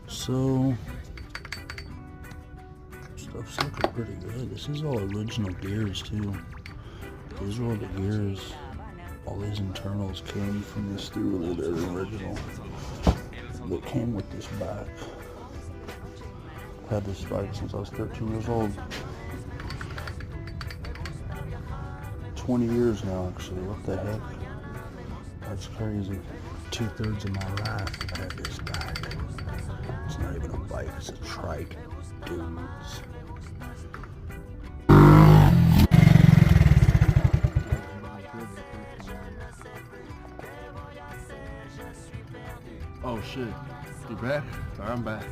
So, stuff's looking pretty good. This is all original gears too. These are all the gears. All these internals came from this through. They're original. They came with this bike. I've had this bike since I was 13 years old. 20 years now, actually. What the heck? That's crazy. 2/3 of my life I've had this bike. It's not even a bike, it's a trike, dudes. Oh shit, you back? Alright, I'm back.